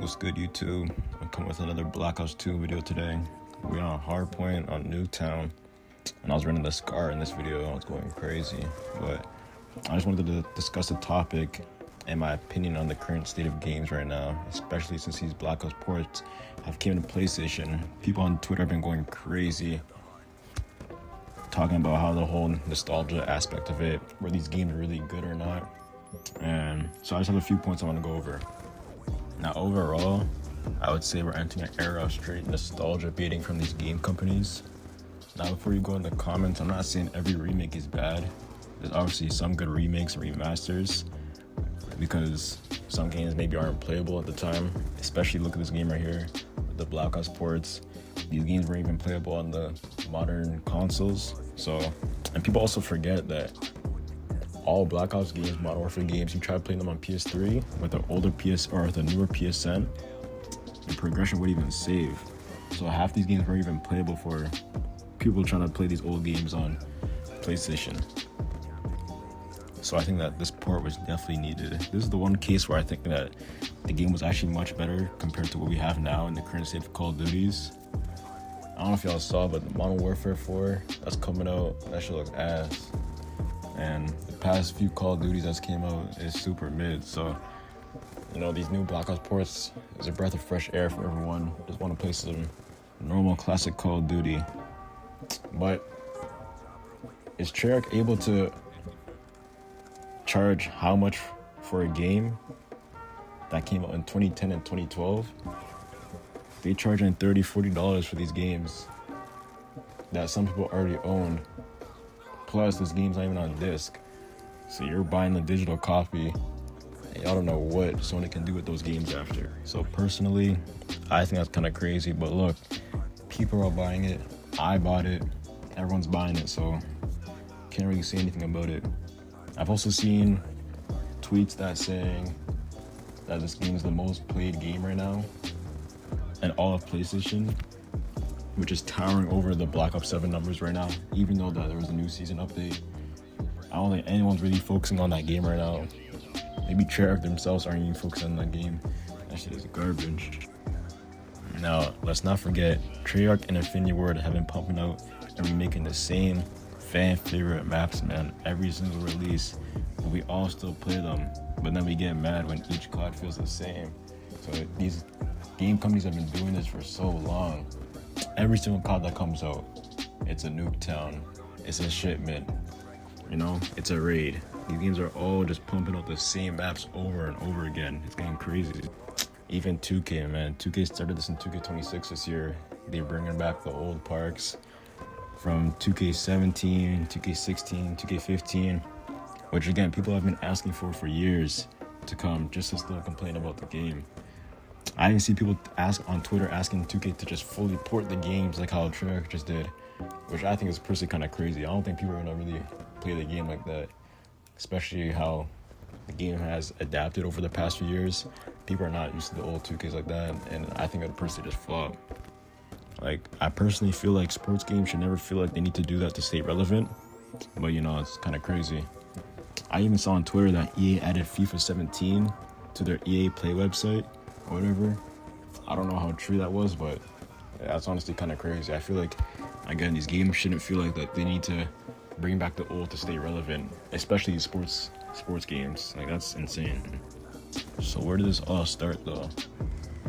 What's good, YouTube? I'm coming with another Black Ops 2 video today. We're on Hardpoint on Newtown, and I was running the SCAR in this video. I was going crazy, but I just wanted to discuss the topic and my opinion on the current state of games right now, especially since these Black Ops ports have came to PlayStation. People on Twitter have been going crazy, talking about how the whole nostalgia aspect of it, were these games really good or not. And so I just have a few points I want to go over. Now, overall, I would say we're entering an era of straight nostalgia baiting from these game companies. Now, before you go in the comments, I'm not saying every remake is bad. There's obviously some good remakes and remasters, because some games maybe aren't playable at the time. Especially look at this game right here, the Black Ops ports. These games weren't even playable on the modern consoles. And people also forget that all Black Ops games, Modern Warfare games, you try playing them on PS3 with the older PS or the newer PSN, the progression wouldn't even save. So half these games weren't even playable for people trying to play these old games on PlayStation. So I think that this port was definitely needed. This is the one case where I think that the game was actually much better compared to what we have now in the current state of Call of Duties. I don't know if y'all saw, but the Modern Warfare 4 that's coming out, that shit looks ass. And the past few Call of Duties that's came out is super mid. So, you know, these new Black Ops ports is a breath of fresh air for everyone. Just want to play some normal classic Call of Duty. But is Treyarch able to charge how much for a game that came out in 2010 and 2012? They charging $30, $40 for these games that some people already owned. Plus, this game's not even on disc, so you're buying the digital copy, and y'all don't know what Sony can do with those games after. So personally, I think that's kind of crazy. But look, people are buying it. I bought it. Everyone's buying it, so can't really say anything about it. I've also seen tweets that saying that this game is the most played game right now in all of PlayStation, which is towering over the Black Ops 7 numbers right now, even though that there was a new season update. I don't think anyone's really focusing on that game right now. Maybe Treyarch themselves aren't even focusing on that game. That shit is garbage. Now, let's not forget, Treyarch and Infinity Ward have been pumping out and remaking the same fan favorite maps, man, every single release. But we all still play them, but then we get mad when each COD feels the same. So these game companies have been doing this for so long. Every single COD that comes out, it's a Nuketown, it's a shipment, you know, it's a raid. These games are all just pumping out the same maps over and over again. It's getting crazy. Even 2K, man. 2K started this in 2K26 this year. They're bringing back the old parks from 2K17, 2K16, 2K15, which again, people have been asking for years to come, just to still complain about the game. I even see people ask on Twitter asking 2K to just fully port the games like how Treyarch just did, which I think is personally kind of crazy. I don't think people are gonna really play the game like that, especially how the game has adapted over the past few years. People are not used to the old 2Ks like that, and I think it would personally just flop. Like, I personally feel like sports games should never feel like they need to do that to stay relevant, but you know, it's kind of crazy. I even saw on Twitter that EA added FIFA 17 to their EA Play website, or whatever. I don't know how true that was, but that's honestly kind of crazy. I feel like, again, these games shouldn't feel like that they need to bring back the old to stay relevant, especially sports games. Like, that's insane. So where did this all start though?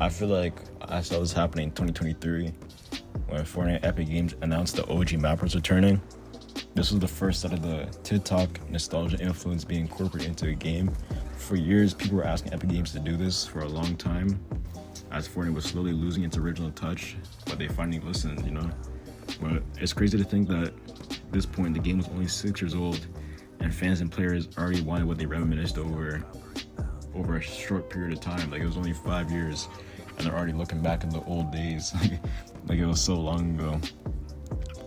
I feel like I saw this happening in 2023 when Fortnite Epic Games announced the OG map was returning. This was the first set of the TikTok nostalgia influence being incorporated into a game. For years, people were asking Epic Games to do this for a long time, as Fortnite was slowly losing its original touch, but they finally listened, you know? But it's crazy to think that at this point, the game was only 6 years old, and fans and players already wanted what they reminisced over a short period of time. Like, it was only 5 years, and they're already looking back in the old days, like it was so long ago.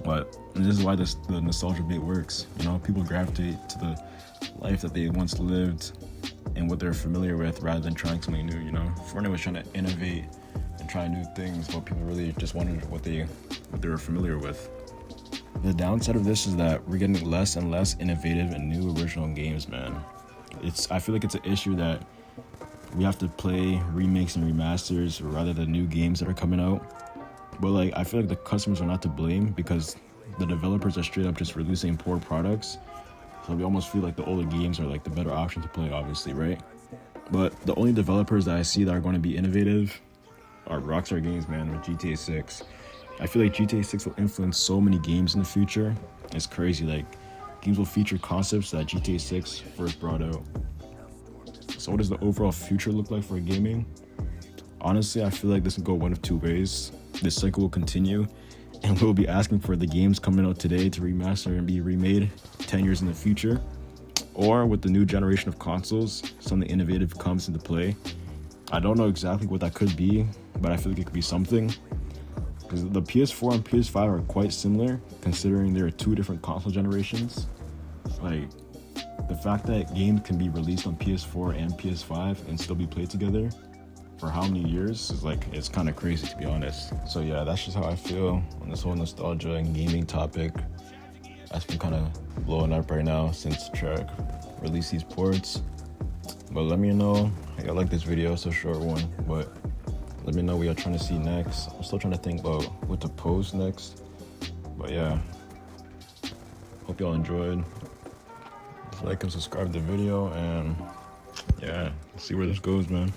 But this is why the nostalgia bait works. You know, people gravitate to the life that they once lived and what they're familiar with rather than trying something new, you know? Fortnite was trying to innovate and try new things, but people really just wanted what they were familiar with. The downside of this is that we're getting less and less innovative and new original games, man. I feel like it's an issue that we have to play remakes and remasters rather than new games that are coming out. But like, I feel like the customers are not to blame because the developers are straight up just releasing poor products. So we almost feel like the older games are like the better option to play, obviously, right? But the only developers that I see that are going to be innovative are Rockstar Games, man, with GTA 6. I feel like GTA 6 will influence so many games in the future. It's crazy. Like, games will feature concepts that GTA 6 first brought out. So what does the overall future look like for gaming? Honestly, I feel like this will go one of two ways. This cycle will continue, and we'll be asking for the games coming out today to remaster and be remade 10 years in the future. Or with the new generation of consoles, something innovative comes into play. I don't know exactly what that could be, but I feel like it could be something. Because the PS4 and PS5 are quite similar, considering there are two different console generations. Like, the fact that games can be released on PS4 and PS5 and still be played together for how many years is like, it's kind of crazy, to be honest. So yeah, that's just how I feel on this whole nostalgia and gaming topic. That's been kind of blowing up right now since Trek released these ports. But let me know. I like this video, it's a short one, but let me know what you're trying to see next. I'm still trying to think about what to post next. But yeah, hope y'all enjoyed. Like and subscribe to the video, and yeah, see where this goes, man.